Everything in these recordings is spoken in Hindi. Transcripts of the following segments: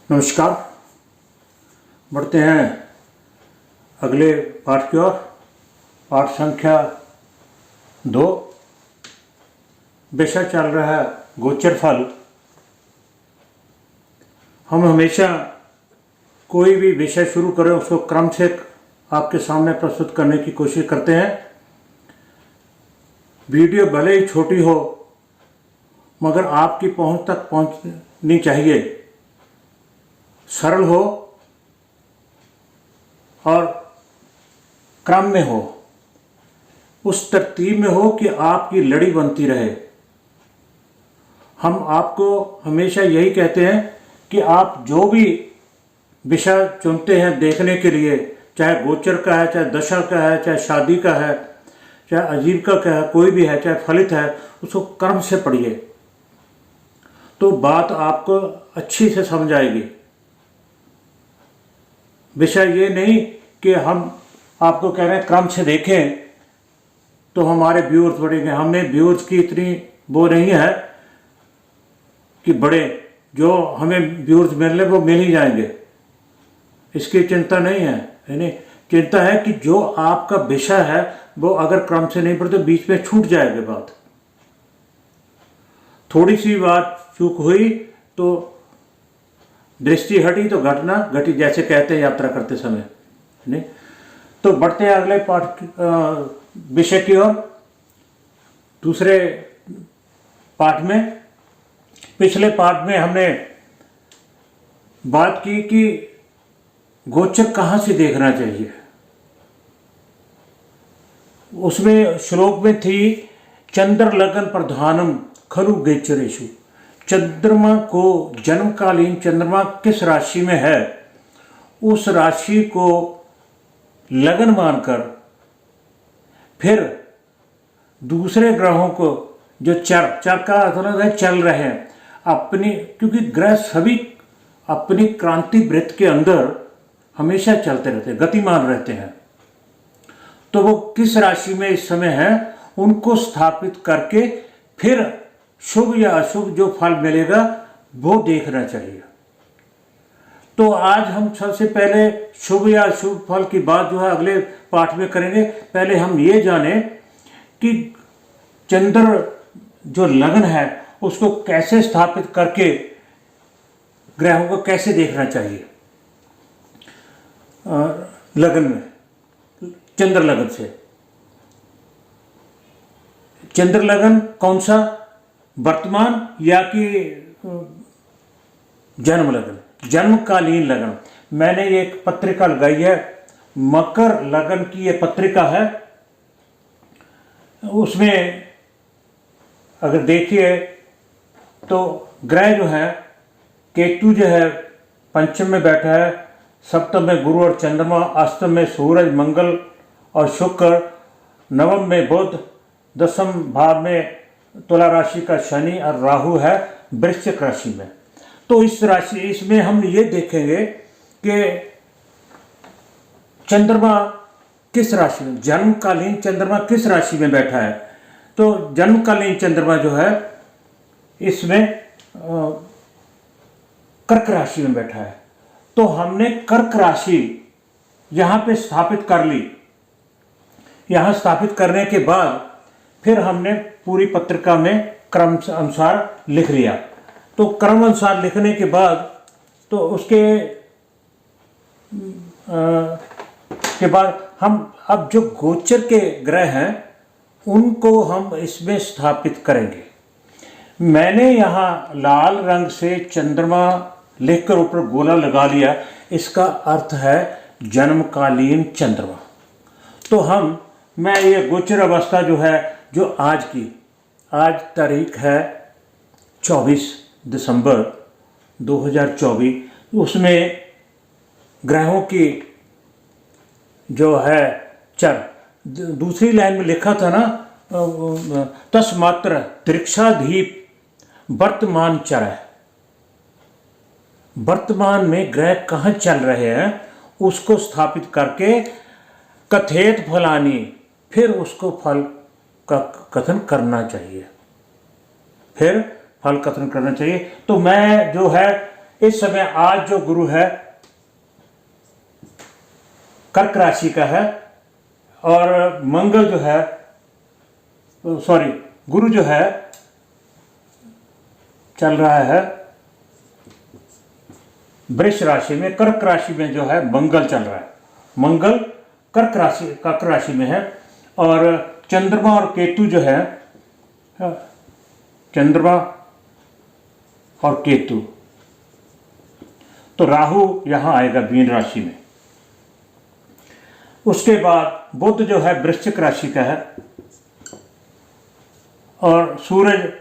नमस्कार। बढ़ते हैं अगले पाठ की ओर। पाठ संख्या 2। विषय चल रहा है गोचर फल। हम हमेशा कोई भी विषय शुरू करें उसको क्रम से आपके सामने प्रस्तुत करने की कोशिश करते हैं। वीडियो भले ही छोटी हो मगर आपकी पहुंच तक पहुंचनी चाहिए, सरल हो और क्रम में हो, उस तरतीब में हो कि आपकी लड़ी बनती रहे। हम आपको हमेशा यही कहते हैं कि आप जो भी विषय चुनते हैं देखने के लिए, चाहे गोचर का है, चाहे दशा का है, चाहे शादी का है, चाहे आजीविका का है, कोई भी है, चाहे फलित है, उसको क्रम से पढ़िए तो बात आपको अच्छी से समझ आएगी। विषय ये नहीं कि हम आपको कह रहे हैं क्रम से देखें तो हमारे व्यूअर्स बढ़ेंगे। हमने व्यूअर्स की इतनी वो नहीं है कि बड़े जो हमें व्यूअर्स मिलने वो मिल ही जाएंगे, इसकी चिंता नहीं है। यानी चिंता है कि जो आपका विषय है वो अगर क्रम से नहीं पढ़ते तो बीच में छूट जाएगी बात। थोड़ी सी बात चूक हुई तो दृष्टि हटी तो घटना घटी, जैसे कहते हैं यात्रा करते समय। नहीं तो बढ़ते हैं अगले पाठ विषय की ओर। दूसरे पाठ में, पिछले पाठ में हमने बात की कि गोचर कहाँ से देखना चाहिए। उसमें श्लोक में थी चंद्र लगन प्रधानम खरु गोचरेषु। चंद्रमा को जन्मकालीन चंद्रमा किस राशि में है उस राशि को लगन मानकर फिर दूसरे ग्रहों को जो चर का मतलब है चल रहे हैं अपनी, क्योंकि ग्रह सभी अपनी क्रांति वृत्त के अंदर हमेशा चलते रहते हैं, गतिमान रहते हैं, तो वो किस राशि में इस समय है उनको स्थापित करके फिर शुभ या अशुभ जो फल मिलेगा वो देखना चाहिए। तो आज हम सबसे पहले शुभ या अशुभ फल की बात जो है अगले पाठ में करेंगे। पहले हम ये जाने कि चंद्र जो लगन है उसको कैसे स्थापित करके ग्रहों को कैसे देखना चाहिए। लगन में चंद्र लगन से, चंद्र लगन कौन सा, वर्तमान या कि जन्म लगन, जन्मकालीन लगन। मैंने एक पत्रिका लगाई है, मकर लगन की ये पत्रिका है। उसमें अगर देखिए तो ग्रह जो है केतु जो है पंचम में बैठा है, सप्तम में गुरु और चंद्रमा, अष्टम में सूरज मंगल और शुक्र, नवम में बुध, दसम भाव में तुला राशि का शनि और राहु है वृश्चिक राशि में। तो इस राशि इसमें हम ये देखेंगे कि चंद्रमा किस राशि में, जन्मकालीन चंद्रमा किस राशि में बैठा है। तो जन्मकालीन चंद्रमा जो है इसमें कर्क राशि में बैठा है। तो हमने कर्क राशि यहाँ पे स्थापित कर ली। यहाँ स्थापित करने के बाद फिर हमने पूरी पत्रिका में क्रम अनुसार लिख लिया। तो क्रम अनुसार लिखने के बाद तो उसके के बाद हम अब जो गोचर के ग्रह हैं उनको हम इसमें स्थापित करेंगे। मैंने यहाँ लाल रंग से चंद्रमा लिखकर ऊपर गोला लगा लिया, इसका अर्थ है जन्मकालीन चंद्रमा। तो मैं ये गोचर अवस्था जो है जो आज तारीख है 24 दिसंबर 2024, उसमें ग्रहों की जो है चर, दूसरी लाइन में लिखा था ना, तस्मात्र त्रिक्षाधीप वर्तमान चर है। वर्तमान में ग्रह कहाँ चल रहे हैं उसको स्थापित करके कथेत फलानी, फिर उसको फल का कथन करना चाहिए। फिर फल कथन करना चाहिए। तो मैं जो है इस समय आज जो गुरु है कर्क राशि का है, और मंगल जो है, सॉरी, गुरु जो है चल रहा है वृष राशि में, कर्क राशि में जो है मंगल चल रहा है। मंगल कर्क राशि में है, और चंद्रमा और केतु जो है, चंद्रमा और केतु, तो राहु यहां आएगा मीन राशि में। उसके बाद बुध जो है वृश्चिक राशि का है, और सूरज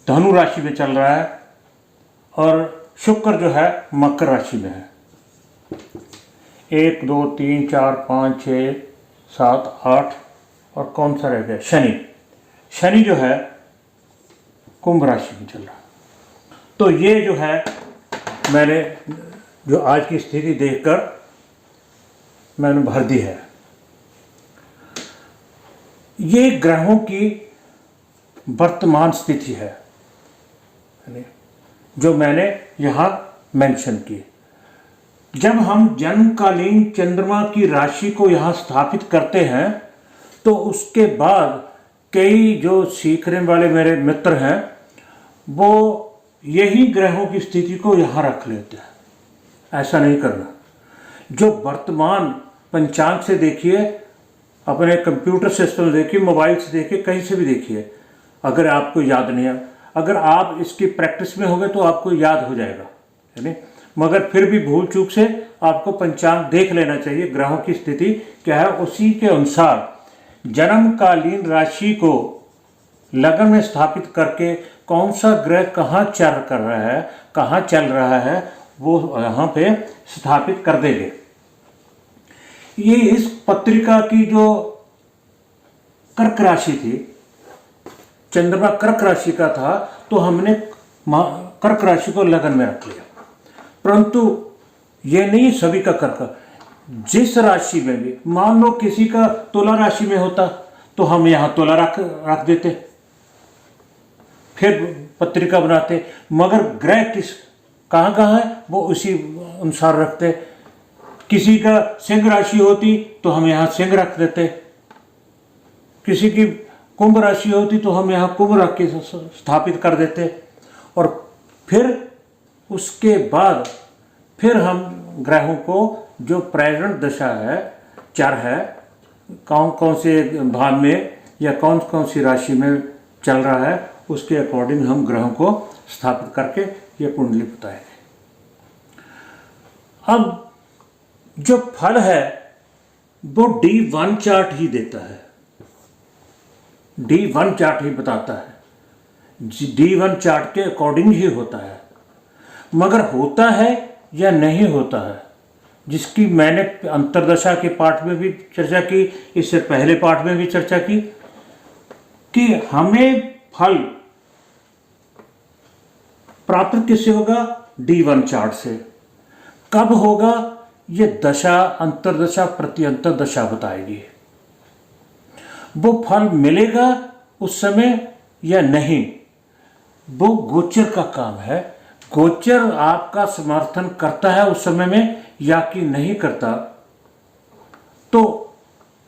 धनु राशि में चल रहा है, और शुक्र जो है मकर राशि में है। 1 2 3 4 5 6 7 8, और कौन सा रह गया, शनि। शनि जो है कुंभ राशि में चल रहा है। तो ये जो है मैंने जो आज की स्थिति देखकर मैंने भर दी है। ये ग्रहों की वर्तमान स्थिति है जो मैंने यहाँ मेंशन की। जब हम जन्मकालीन चंद्रमा की राशि को यहाँ स्थापित करते हैं तो उसके बाद कई जो सीखने वाले मेरे मित्र हैं वो यही ग्रहों की स्थिति को यहाँ रख लेते हैं। ऐसा नहीं करना। जो वर्तमान पंचांग से देखिए, अपने कंप्यूटर सिस्टम से देखिए, मोबाइल से देखिए, कहीं से भी देखिए, अगर आपको याद नहीं है, अगर आप इसकी प्रैक्टिस में हो गए तो आपको याद हो जाएगा, है नहीं। मगर फिर भी भूल चूक से आपको पंचांग देख लेना चाहिए, ग्रहों की स्थिति क्या है, उसी के अनुसार जन्मकालीन राशि को लगन में स्थापित करके कौन सा ग्रह कहाँ चल कर रहा है, कहाँ चल रहा है, वो यहाँ पे स्थापित कर देंगे। ये इस पत्रिका की जो कर्क राशि थी, चंद्रमा कर्क राशि का था, तो हमने कर्क राशि को लगन में रख लिया। परंतु ये नहीं सभी का कर्क, जिस राशि में भी, मान लो किसी का तुला राशि में होता तो हम यहाँ तुला रख देते, फिर पत्रिका बनाते। मगर ग्रह कहाँ है वो उसी अनुसार रखते। किसी का सिंह राशि होती तो हम यहाँ सिंह रख देते, किसी की कुंभ राशि होती तो हम यहाँ कुंभ रख के स्थापित कर देते। और फिर उसके बाद फिर हम ग्रहों को जो प्रेजेंट दशा है, चर है, कौन कौन से भाव में या कौन कौन सी राशि में चल रहा है, उसके अकॉर्डिंग हम ग्रहों को स्थापित करके ये कुंडली बताएंगे। अब जो फल है वो D1 चार्ट ही देता है, D1 चार्ट ही बताता है, D1 चार्ट के अकॉर्डिंग ही होता है। मगर होता है या नहीं होता है, जिसकी मैंने अंतरदशा के पाठ में भी चर्चा की, इससे पहले पाठ में भी चर्चा की, कि हमें फल प्राप्त किससे होगा, D1 चार्ट से। कब होगा, ये दशा, अंतरदशा, प्रति अंतरदशा बताएगी। वो फल मिलेगा उस समय या नहीं, वो गोचर का काम है। गोचर आपका समर्थन करता है उस समय में या कि नहीं करता, तो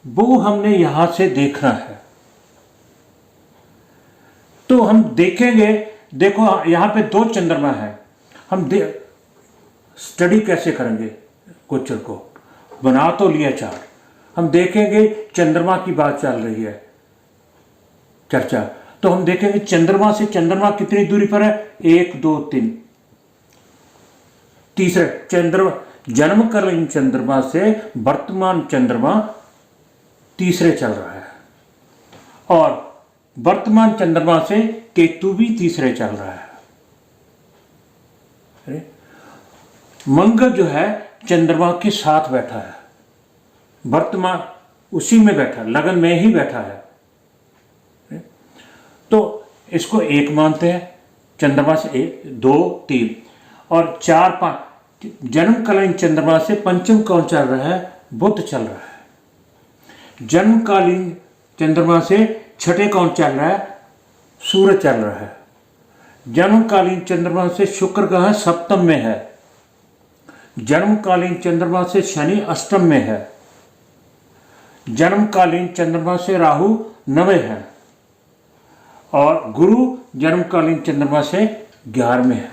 वो हमने यहां से देखना है। तो हम देखेंगे, देखो यहां पे 2 चंद्रमा है, हम स्टडी कैसे करेंगे, गोचर को बना तो लिया चार्ट, हम देखेंगे चंद्रमा की बात चल रही है चर्चा, तो हम देखेंगे चंद्रमा से चंद्रमा कितनी दूरी पर है, 1 2 3, तीसरे चंद्रमा, जन्मकालीन चंद्रमा से वर्तमान चंद्रमा तीसरे चल रहा है, और वर्तमान चंद्रमा से केतु भी तीसरे चल रहा है। मंगल जो है चंद्रमा के साथ बैठा है, वर्तमान उसी में बैठा, लगन में ही बैठा है, तो इसको 1 मानते हैं। चंद्रमा से 1 2 3 और 4 5, जन्मकालीन चंद्रमा से पंचम कौन चल रहा है, बुध चल रहा है। जन्मकालीन चंद्रमा से छठे कौन चल रहा है, सूर्य चल रहा है। जन्मकालीन चंद्रमा से शुक्र ग्रह सप्तम में है, जन्मकालीन चंद्रमा से शनि अष्टम में है, जन्मकालीन चंद्रमा से राहु नवे है और गुरु जन्मकालीन चंद्रमा से 11 में है।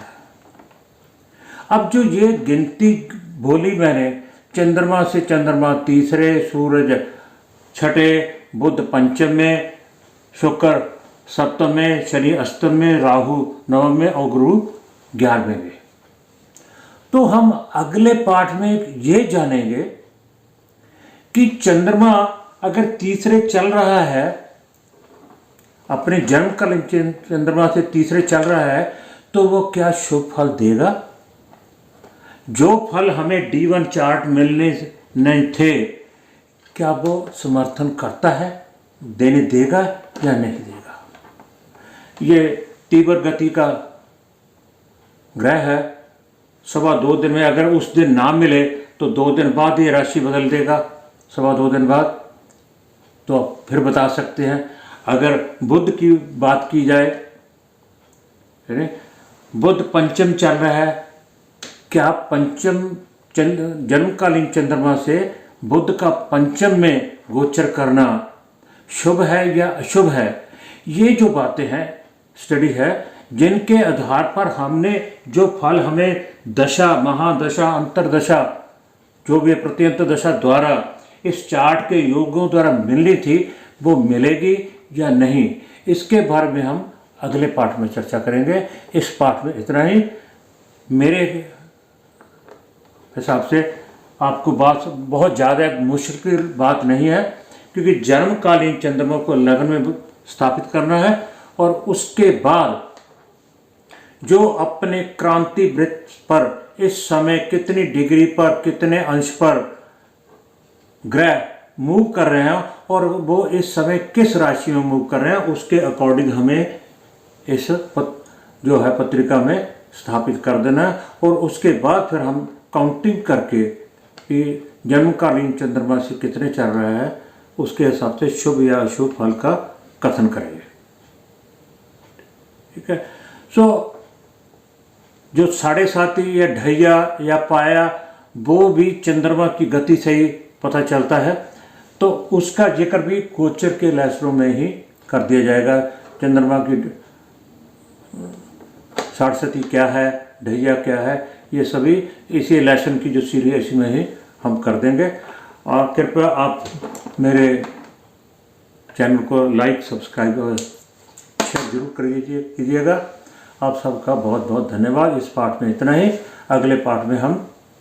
अब जो ये गिनती बोली मैंने, चंद्रमा से चंद्रमा तीसरे, सूरज छठे, बुध पंचम में, शुक्र सप्तम में, शनि अष्टम में, राहु नवम में और गुरु 11वें में। तो हम अगले पाठ में ये जानेंगे कि चंद्रमा अगर तीसरे चल रहा है, अपने जन्मकालीन चंद्रमा से तीसरे चल रहा है, तो वो क्या शुभ फल देगा। जो फल हमें D1 चार्ट मिलने नहीं थे, क्या वो समर्थन करता है, देने देगा या नहीं देगा। ये तीव्र गति का ग्रह है, 2.25 दिन में अगर उस दिन ना मिले तो 2 दिन बाद ये राशि बदल देगा, 2.25 दिन बाद। तो आप फिर बता सकते हैं। अगर बुध की बात की जाए, बुध पंचम चल रहा है, क्या पंचम जन्मकालीन चंद्रमा से बुध का पंचम में गोचर करना शुभ है या अशुभ है। ये जो बातें हैं, स्टडी है, जिनके आधार पर हमने जो फल हमें दशा, महादशा, अंतरदशा, जो भी प्रत्यंत दशा द्वारा इस चार्ट के योगों द्वारा मिलनी थी, वो मिलेगी या नहीं, इसके बारे में हम अगले पाठ में चर्चा करेंगे। इस पाठ में इतना ही। मेरे हिसाब से आपको बात बहुत ज़्यादा मुश्किल बात नहीं है, क्योंकि जन्मकालीन चंद्रमा को लग्न में स्थापित करना है और उसके बाद जो अपने क्रांति वृत्त पर इस समय कितनी डिग्री पर, कितने अंश पर ग्रह मूव कर रहे हैं और वो इस समय किस राशि में मूव कर रहे हैं, उसके अकॉर्डिंग हमें इस जो है पत्रिका में स्थापित कर देना है। और उसके बाद फिर हम काउंटिंग करके कि जन्मकालीन चंद्रमा से कितने चल रहा है, उसके हिसाब से शुभ या अशुभ फल का कथन करेंगे। ठीक है। सो जो 7.5 या ढैया या पाया, वो भी चंद्रमा की गति से ही पता चलता है, तो उसका जिक्र भी गोचर के लेसनों में ही कर दिया जाएगा। चंद्रमा की 7.5 क्या है, ढैया क्या है, ये सभी इसी लेसन की जो सीरीज में ही हम कर देंगे। और कृपया आप मेरे चैनल को लाइक, सब्सक्राइब और शेयर जरूर कीजिएगा। आप सबका बहुत बहुत धन्यवाद। इस पाठ में इतना ही। अगले पाठ में हम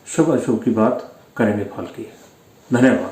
शुभ अशुभ की बात करेंगे, फल की। धन्यवाद।